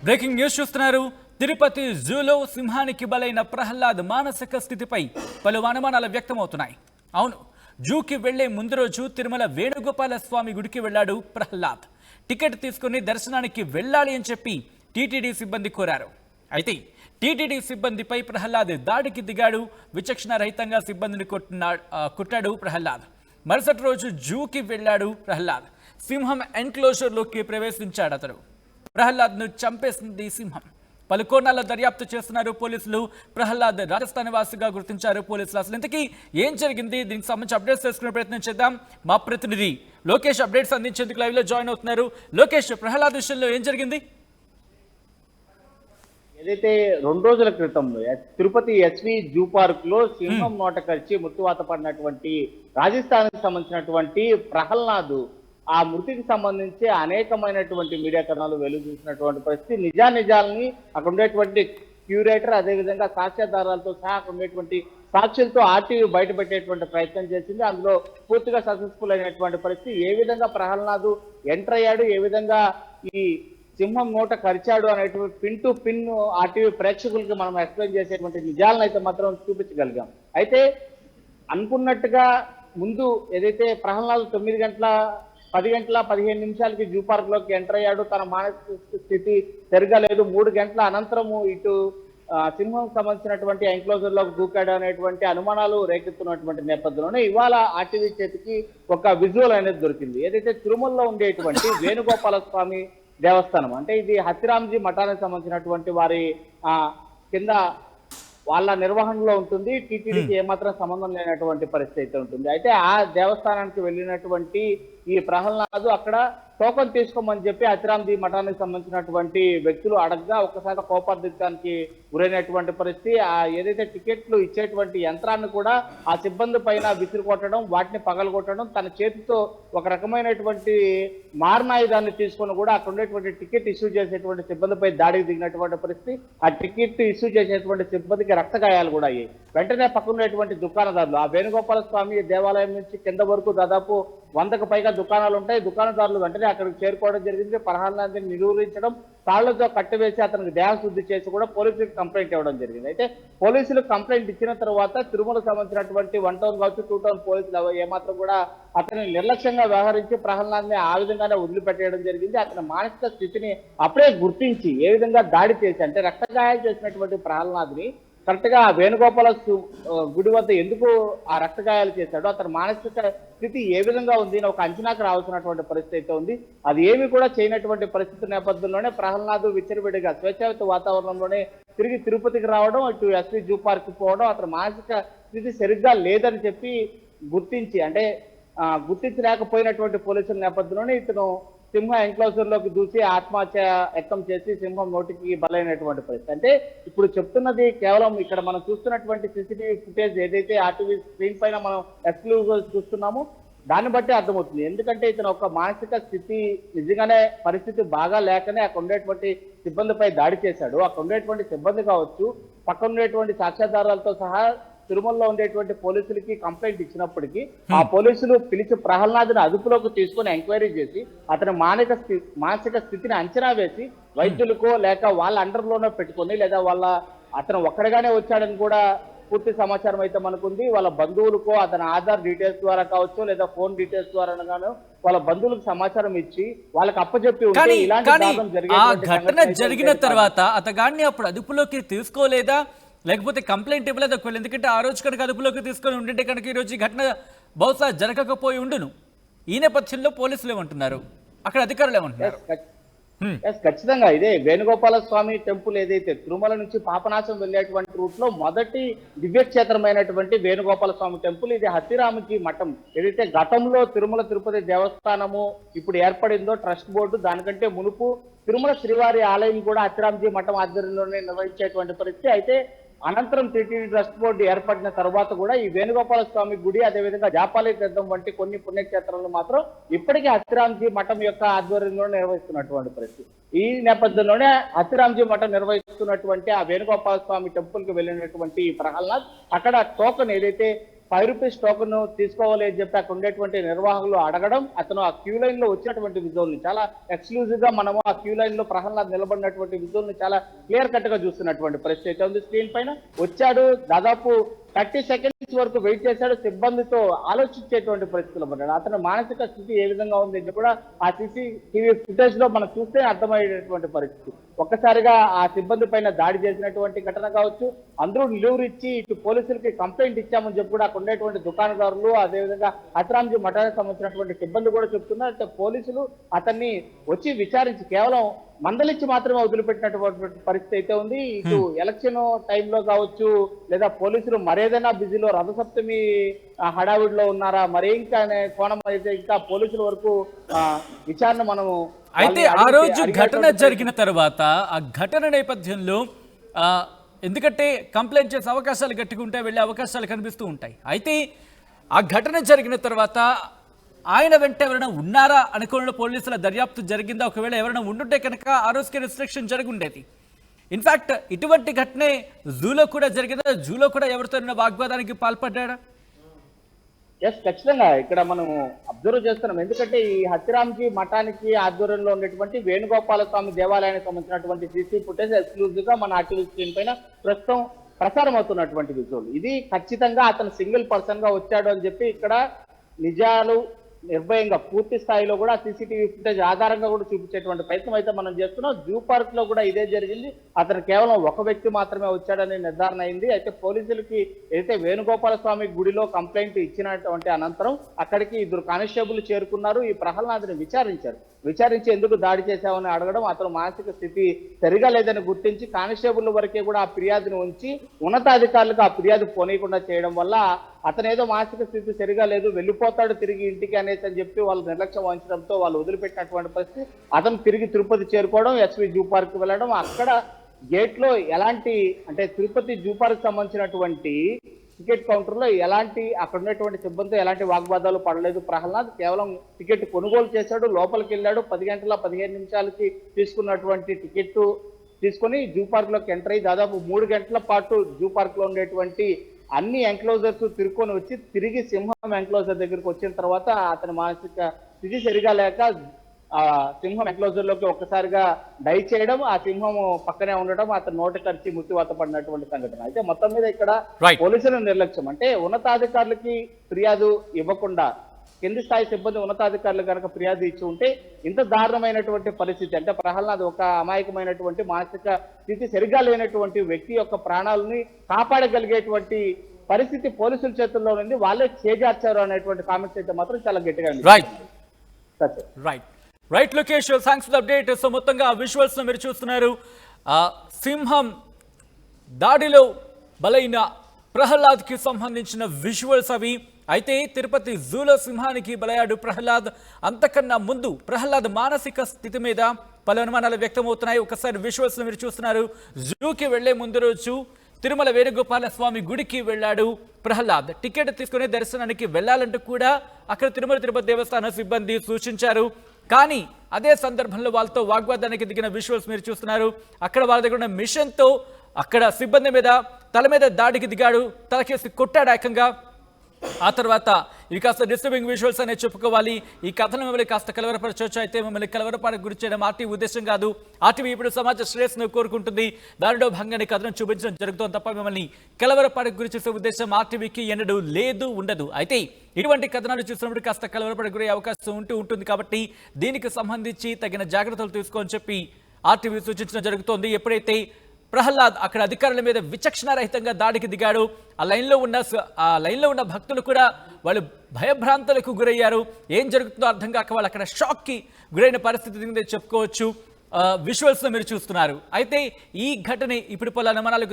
Breaking news చూస్తున్నారు. తిరుపతి జూలో సింహానికి బలైన ప్రహ్లాద్ మానసిక స్థితిపై పలు అనుమానాలు వ్యక్తమవుతున్నాయి. అవును, జూకి వెళ్లే ముందు రోజు తిరుమల వేణుగోపాల స్వామి గుడికి వెళ్లాడు ప్రహ్లాద్. టికెట్ తీసుకుని దర్శనానికి వెళ్ళాలి అని చెప్పి టీటీడీ సిబ్బంది కోరారు. అయితే టీటీడీ సిబ్బందిపై ప్రహ్లాద్ దాడికి దిగాడు. విచక్షణ రహితంగా సిబ్బందిని కొట్టాడు ప్రహ్లాద్. మరుసటి రోజు జూకి వెళ్లాడు ప్రహ్లాద్. సింహం ఎన్క్లోజర్లోకి ప్రవేశించాడు. అతడు ప్రహ్లాద్ను చంపేసింది సింహం. పలు కోణాల్లో దర్యాప్తు చేస్తున్నారు పోలీసులు. ప్రహ్లాద్ రాజస్థాన్ వాసిగా గుర్తించారు పోలీసులు. అసలు ఇంతకీ ఏం జరిగింది, దీనికి సంబంధించి అప్డేట్స్ తెలుసుకునే ప్రయత్నం చేద్దాం. మా ప్రతినిధి లోకేష్ అప్డేట్స్ అందించేందుకు లైవ్ లో జాయిన్ అవుతున్నారు. లోకేష్, ప్రహ్లాద్ విషయంలో ఏం జరిగింది? ఏదైతే 2 రోజుల క్రితం తిరుపతి ఎస్వి జూ పార్క్ లో సింహం నోట కరిచి మృత్యువాత పడినటువంటి రాజస్థాన్ కి సంబంధించినటువంటి ప్రహ్లాద్ ఆ మృతికి సంబంధించి అనేకమైనటువంటి మీడియా కథనాలు వెలుగు చూసినటువంటి పరిస్థితి. నిజాల్ని అక్కడ ఉండేటువంటి క్యూరేటర్, అదేవిధంగా సాక్ష్యాధారాలతో సహా అక్కడ ఉండేటువంటి సాక్షులతో ఆర్టీవీ బయట పెట్టేటువంటి ప్రయత్నం చేసింది. అందులో పూర్తిగా సక్సెస్ఫుల్ అయినటువంటి పరిస్థితి. ఏ విధంగా ప్రహ్లాద్ ఎంటర్ అయ్యాడు, ఏ విధంగా ఈ సింహం నోట కరిచాడు అనేటువంటి పిన్ టు పిన్ ఆర్టీవీ ప్రేక్షకులకి మనం ఎక్స్ప్లెయిన్ చేసేటువంటి నిజాలను అయితే మాత్రం చూపించగలిగాం. అయితే అనుకున్నట్టుగా ముందు ఏదైతే ప్రహ్లాద్ 10 గంటల 15 నిమిషాలకి జూ పార్క్ లోకి ఎంటర్ అయ్యాడు. తన మానసిక స్థితి సరిగా లేదు. 3 గంటల అనంతరము ఇటు సింహం సంబంధించినటువంటి ఎంక్లోజర్ లోకి దూకాడు అనేటువంటి అనుమానాలు రేకెత్తున్నటువంటి నేపథ్యంలోనే ఇవాళ ఆర్టీవీ చేతికి ఒక విజువల్ అనేది దొరికింది. ఏదైతే తిరుమలలో ఉండేటువంటి వేణుగోపాల స్వామి దేవస్థానం, అంటే ఇది హత్తిరామ్జీ మఠానికి సంబంధించినటువంటి వారి కింద వాళ్ళ నిర్వహణలో ఉంటుంది. టీటీడీకి ఏమాత్రం సంబంధం లేనటువంటి పరిస్థితి అయితే ఉంటుంది. అయితే ఆ దేవస్థానానికి వెళ్ళినటువంటి ఈ ప్రహ్లాద్ అక్కడ టోకన్ తీసుకోమని చెప్పి హత్తిరామ్జీ మఠానికి సంబంధించినటువంటి వ్యక్తులు అడగగా ఒక్కసారి కోపార్థితానికి గురైనటువంటి పరిస్థితి. ఏదైతే టికెట్లు ఇచ్చేటువంటి యంత్రాన్ని కూడా ఆ సిబ్బంది పైన విసిరి కొట్టడం, వాటిని పగలగొట్టడం, తన చేతితో ఒక రకమైనటువంటి మారణాయుధాన్ని తీసుకొని కూడా అక్కడ ఉండేటువంటి టికెట్ ఇష్యూ చేసేటువంటి సిబ్బందిపై దాడికి దిగినటువంటి పరిస్థితి. ఆ టికెట్ ఇష్యూ చేసేటువంటి సిబ్బందికి రక్తగాయాలు కూడా అయ్యాయి. వెంటనే పక్కనటువంటి దుకాణదారులు, ఆ వేణుగోపాల స్వామి దేవాలయం నుంచి కింద వరకు దాదాపు 100కు పైగా దుకాణాలు ఉంటాయి. దుకాణదారులు వెంటనే అక్కడికి చేరుకోవడం జరిగింది. ప్రహ్లాద్ని నిరూపించడం, తాళ్లతో కట్టివేసి అతనికి దేహశుద్ధి చేసి కూడా పోలీసులకు కంప్లైంట్ ఇవ్వడం జరిగింది. అయితే పోలీసులు కంప్లైంట్ ఇచ్చిన తర్వాత తిరుమలకు సంబంధించినటువంటి 1 టౌన్ కావచ్చు 2 టౌన్ పోలీసులు ఏమాత్రం కూడా అతన్ని నిర్లక్ష్యంగా వ్యవహరించి ప్రహ్లాద్ని ఆ విధంగానే వదిలిపెట్టేయడం జరిగింది. అతని మానసిక స్థితిని అప్పుడే గుర్తించి ఏ విధంగా దాడి చేసి, అంటే రక్తగాయాలు చేసినటువంటి ప్రహ్లాద్ని కరెక్ట్ గా వేణుగోపాల గుడి వద్ద ఎందుకు ఆ రక్తగాయాలు చేశాడో, అతని మానసిక స్థితి ఏ విధంగా ఉంది అని ఒక అంచనాకు రావాల్సినటువంటి పరిస్థితి అయితే ఉంది. అది ఏమి కూడా చేయనటువంటి పరిస్థితి నేపథ్యంలోనే ప్రహ్లాద్ విచ్చలవిడిగా స్వేచ్ఛాయుత వాతావరణంలోనే తిరిగి తిరుపతికి రావడం, ఇటు ఎస్వి జూ పార్క్ పోవడం, అతని మానసిక స్థితి సరిగ్గా లేదని చెప్పి గుర్తించి, అంటే గుర్తించలేకపోయినటువంటి పోలీసుల నేపథ్యంలోనే ఇతను సింహ ఎన్క్లోజర్ లోకి దూసి ఆత్మహత్య యత్నం చేసి సింహం నోటికి బలైనటువంటి పరిస్థితి. అంటే ఇప్పుడు చెప్తున్నది కేవలం ఇక్కడ మనం చూస్తున్నటువంటి సీసీటీవీ ఫుటేజ్ ఏదైతే ఆర్టీవీ స్క్రీన్ పైన మనం ఎక్స్క్లూజివ్ గా చూస్తున్నామో దాన్ని బట్టి అర్థమవుతుంది. ఎందుకంటే ఇతను ఒక మానసిక స్థితి నిజంగానే పరిస్థితి బాగా లేకనే అక్కడ ఉండేటువంటి సిబ్బందిపై దాడి చేశాడు. అక్కడ ఉండేటువంటి సిబ్బంది కావచ్చు, పక్కన ఉండేటువంటి సాక్ష్యాధారాలతో సహా తిరుమలలో ఉండేటువంటి పోలీసులకి కంప్లైంట్ ఇచ్చినప్పటికీ ఆ పోలీసులు పిలిచి ప్రహ్లాద్ని అదుపులోకి తీసుకుని ఎంక్వైరీ చేసి అతని మానసిక స్థితిని అంచనా వేసి వైద్యులకో లేక వాళ్ళ అండర్లోనో పెట్టుకొని, లేదా అతను ఒక్కడిగానే వచ్చాడని కూడా పూర్తి సమాచారం అయితే మనకుంది. వాళ్ళ బంధువులకో అతని ఆధార్ డీటెయిల్స్ ద్వారా కావచ్చు, లేదా ఫోన్ డీటెయిల్స్ ద్వారా గాను వాళ్ళ బంధువులకు సమాచారం ఇచ్చి వాళ్ళకి అప్పచెప్పి ఉంటే ఇలాంటి ఘటన జరిగిన తర్వాత అతగాన్ని అప్పుడు అదుపులోకి తీసుకోలేదా, లేకపోతే కంప్లైంట్ ఇవ్వలేదు ఒకవేళ? ఎందుకంటే ఆ రోజు కనుక అదుపులోకి తీసుకొని ఉండింటే కనుక ఈ రోజు ఈ ఘటన బహుశా జరగకపోయి ఉండును. ఈ నేపథ్యంలో పోలీసులు ఏమంటున్నారు, అక్కడ అధికారులు ఏమంటున్నారు? ఖచ్చితంగా ఇదే వేణుగోపాల స్వామి టెంపుల్ ఏదైతే తిరుమల నుంచి పాపనాశం వెళ్ళేటువంటి రూట్ లో మొదటి దివ్యక్షేత్రమైనటువంటి వేణుగోపాల స్వామి టెంపుల్. ఇది హత్తిరామ్జీ మఠం. ఏదైతే గతంలో తిరుమల తిరుపతి దేవస్థానము ఇప్పుడు ఏర్పడిందో ట్రస్ట్ బోర్డు, దానికంటే మునుపు తిరుమల శ్రీవారి ఆలయం కూడా హత్తిరామ్జీ మఠం ఆధ్వర్యంలోనే నిర్వహించేటువంటి పరిస్థితి. అయితే అనంతరం టీటీడీ ట్రస్ట్ బోర్డు ఏర్పడిన తర్వాత కూడా ఈ వేణుగోపాల స్వామి గుడి, అదేవిధంగా జాపాలి తీర్థం వంటి కొన్ని పుణ్యక్షేత్రాలను మాత్రం ఇప్పటికీ హత్తిరామ్జీ మఠం యొక్క ఆధ్వర్యంలో నిర్వహిస్తున్నటువంటి పరిస్థితి. ఈ నేపథ్యంలోనే హత్తిరామ్జీ మఠం నిర్వహిస్తున్నటువంటి ఆ వేణుగోపాల స్వామి టెంపుల్ కి వెళ్ళినటువంటి ప్రహ్లాద్ అక్కడ టోకన్ ఏదైతే రూపీస్ టోకెన్ తీసుకోవాలి అని చెప్పి అక్కడ ఉండేటువంటి నిర్వాహకులు అడగడం, అతను ఆ క్యూ లైన్ లో వచ్చినటువంటి విజువల్ ని చాలా ఎక్స్క్లూజివ్ గా మనము ఆ క్యూ లైన్ లో ప్రహ్లాద్ నిలబడినటువంటి విజువల్ ని చాలా క్లియర్ కట్ గా చూస్తున్నటువంటి పరిస్థితి అయితే ఉంది. స్క్రీన్ పైన వచ్చాడు, దాదాపు 30 సెకండ్స్ వరకు వెయిట్ చేశాడు, సిబ్బందితో ఆలోచించేటువంటి పరిస్థితులు పడ్డాడు. అతని మానసిక స్థితి ఏ విధంగా ఉంది కూడా ఆ CCTV ఫుటేజ్ లో మనం చూస్తే అర్థమయ్యేటువంటి పరిస్థితి. ఒక్కసారిగా ఆ సిబ్బంది పైన దాడి చేసినటువంటి ఘటన కావచ్చు, అందరూ నిలువురిచ్చి ఇటు పోలీసులకి కంప్లైంట్ ఇచ్చామని చెప్పి కూడా అక్కడ ఉండేటువంటి దుకాణదారులు, అదేవిధంగా హత్రాంజీ మఠానికి సంబంధించినటువంటి సిబ్బంది కూడా చెప్తున్నారు. అయితే పోలీసులు అతన్ని వచ్చి విచారించి కేవలం మందలిచ్చి మాత్రమే వదిలిపెట్టినటువంటి పరిస్థితి అయితే ఉంది. ఇటు ఎలక్షన్ టైంలో కావచ్చు, లేదా పోలీసులు మరేదైనా బిజీలో రథసప్తమి హడావిడిలో ఉన్నారా, మరి ఇంకా అనే కోణం అయితే ఇంకా పోలీసుల వరకు విచారణ మనము అయితే ఆ రోజు ఘటన జరిగిన తర్వాత ఆ ఘటన నేపథ్యంలో ఎందుకంటే కంప్లైంట్ చేసే అవకాశాలు గట్టిగా ఉంటాయి, వెళ్ళే అవకాశాలు కనిపిస్తూ ఉంటాయి. అయితే ఆ ఘటన జరిగిన తర్వాత ఆయన వెంట ఎవరైనా ఉన్నారా అనుకున్న పోలీసుల దర్యాప్తు జరిగిందా? ఒకవేళ ఎవరైనా ఉండుంటే కనుక ఆ రోజుకి రిస్ట్రిక్షన్ జరిగి ఉండేది. ఇన్ఫాక్ట్ ఇటువంటి ఘటనే జూలో కూడా జరిగిందా? జూలో కూడా ఎవరితో వాగ్వాదానికి పాల్పడ్డా? ఎస్, ఖచ్చితంగా ఇక్కడ మనం అబ్జర్వ్ చేస్తున్నాం. ఎందుకంటే ఈ హత్రాంజీ మఠానికి ఆధ్వర్యంలో ఉన్నటువంటి వేణుగోపాల స్వామి దేవాలయానికి సంబంధించినటువంటి CC ఫుటేజ్ ఎక్స్క్లూజివ్ గా మన ఆర్టీవీ స్క్రీన్ పైన ప్రస్తుతం ప్రసారం అవుతున్నటువంటి విజువల్. ఇది ఖచ్చితంగా అతను సింగిల్ పర్సన్ గా వచ్చాడు అని చెప్పి ఇక్కడ నిజాలు నిర్భయంగా పూర్తి స్థాయిలో కూడా CCTV ఫుటేజ్ ఆధారంగా కూడా చూపించేటువంటి ప్రయత్నం అయితే మనం చేస్తున్నాం. జూ పార్క్ లో కూడా ఇదే జరిగింది. అతను కేవలం ఒక వ్యక్తి మాత్రమే వచ్చాడని నిర్ధారణ అయింది. అయితే పోలీసులకి ఏదైతే వేణుగోపాల స్వామి గుడిలో కంప్లైంట్ ఇచ్చినటువంటి అనంతరం అక్కడికి 2 కానిస్టేబుల్ చేరుకున్నారు. ఈ ప్రహ్లాద్ని విచారించి ఎందుకు దాడి చేశామని అడగడం, అతను మానసిక స్థితి సరిగా లేదని గుర్తించి కానిస్టేబుల్ వరకే కూడా ఆ ఫిర్యాదును ఉంచి ఉన్నతాధికారులకు ఆ ఫిర్యాదు పోనీయకుండా చేయడం వల్ల అతను ఏదో మానసిక స్థితి సరిగా లేదు, వెళ్ళిపోతాడు తిరిగి ఇంటికి అనేసి అని చెప్పి వాళ్ళు నిర్లక్ష్యం వహించడంతో వాళ్ళు వదిలిపెట్టినటువంటి పరిస్థితి. అతను తిరిగి తిరుపతి చేరుకోవడం, SV జూ పార్క్ వెళ్ళడం, అక్కడ గేట్ లో ఎలాంటి అంటే తిరుపతి జూ పార్క్ సంబంధించినటువంటి టికెట్ కౌంటర్ లో ఎలాంటి అక్కడ ఉన్నటువంటి సిబ్బందితో ఎలాంటి వాగ్వాదాలు పడలేదు. ప్రహ్లాద్ కేవలం టికెట్ కొనుగోలు చేశాడు, లోపలికి వెళ్ళాడు, 10 గంటల 15 నిమిషాలకి తీసుకున్నటువంటి టికెట్ తీసుకొని జూ పార్క్ లోకి ఎంటర్ అయ్యి దాదాపు 3 గంటల పాటు జూ పార్క్ లో ఉండేటువంటి అన్ని ఎంక్లోజర్స్ తిరుక్కొని వచ్చి తిరిగి సింహం ఎంక్లోజర్ దగ్గరికి వచ్చిన తర్వాత అతని మానసిక స్థితి సరిగా లేక ఆ సింహం ఎంక్లోజర్ లోకి ఒక్కసారిగా డై చేయడం, ఆ సింహం పక్కనే ఉండడం, అతను నోటి ఖర్చి మృత్యువాత పడినటువంటి సంఘటన. అయితే మొత్తం మీద ఇక్కడ పోలీసుల నిర్లక్ష్యం అంటే ఉన్నతాధికారులకి ఫిర్యాదు ఇవ్వకుండా కింది స్థాయి సిబ్బంది ఉన్నతాధికారులు కనుక ఫిర్యాదు ఇచ్చి ఉంటే ఇంత దారుణమైనటువంటి పరిస్థితి అంటే ప్రహ్లాద్ ఒక అమాయకమైనటువంటి మానసిక స్థితి సరిగా లేనటువంటి వ్యక్తి యొక్క ప్రాణాలని కాపాడగలిగేటువంటి పరిస్థితి పోలీసుల చేతుల్లో ఉంది. వాళ్ళే చేజార్చారు అనేటువంటి కామెంట్స్ అయితే మాత్రం చాలా గట్టిగా right Lokesh, thanks for the update. So మొత్తంగా విజువల్స్ మీరు చూస్తున్నారు. సింహం దాడిలో బలైన ప్రహ్లాద్ కి సంబంధించిన విజువల్స్ అవి. అయితే తిరుపతి జూలో సింహానికి బలయ్యాడు ప్రహ్లాద్. అంతకన్నా ముందు ప్రహ్లాద్ మానసిక స్థితి మీద పలు అనుమానాలు వ్యక్తమవుతున్నాయి. ఒకసారి విజువల్స్ మీరు చూస్తున్నారు. జూకి వెళ్లే ముందు రోజు తిరుమల వేణుగోపాల స్వామి గుడికి వెళ్ళాడు ప్రహ్లాద్. టికెట్ తీసుకుని దర్శనానికి వెళ్లాలంటూ కూడా అక్కడ తిరుమల తిరుపతి దేవస్థాన సిబ్బంది సూచించారు. కానీ అదే సందర్భంలో వాళ్ళతో వాగ్వాదానికి దిగిన విజువల్స్ మీరు చూస్తున్నారు. అక్కడ వాళ్ళ దగ్గర ఉన్న మిషన్తో అక్కడ సిబ్బంది మీద తల మీద దాడికి దిగాడు, తలకేసి కొట్టాడు ఏకంగా. ఆ తర్వాత ఇవి కాస్త డిస్టర్బింగ్ విజువల్స్ అనే చెప్పుకోవాలి. ఈ కథను మిమ్మల్ని కాస్త కలవరపరచవచ్చు. అయితే మిమ్మల్ని కలవరపడకు గురి చేయడం ఆర్టీవీ ఉద్దేశం కాదు. ఆర్టీవీ ఇప్పుడు సమాజ శ్రేయస్సును కోరుకుంటుంది. దానిలో భాగంగానే కథను చూపించడం జరుగుతుంది తప్ప మిమ్మల్ని కలవరపడకు గురి చేసే ఉద్దేశం ఆర్టీవీకి ఎన్నడూ లేదు, ఉండదు. అయితే ఇటువంటి కథనాలు చూసినప్పుడు కాస్త కలవరపడకు గురే అవకాశం ఉంటుంది. కాబట్టి దీనికి సంబంధించి తగిన జాగ్రత్తలు తీసుకోని చెప్పి ఆర్టీవీ సూచించడం జరుగుతోంది. ఎప్పుడైతే ప్రహ్లాద్ అక్కడ అధికారుల మీద విచక్షణారహితంగా దాడికి దిగాడు, ఆ లైన్లో ఉన్న భక్తులు కూడా వాళ్ళు భయభ్రాంతులకు గురయ్యారు. ఏం జరుగుతుందో అర్థం కాక వాళ్ళు అక్కడ షాక్కి గురైన పరిస్థితి చెప్పుకోవచ్చు. విజువల్స్ మీరు చూస్తున్నారు. అయితే ఈ ఘటన ఇప్పుడు పలు అనుమానాలకు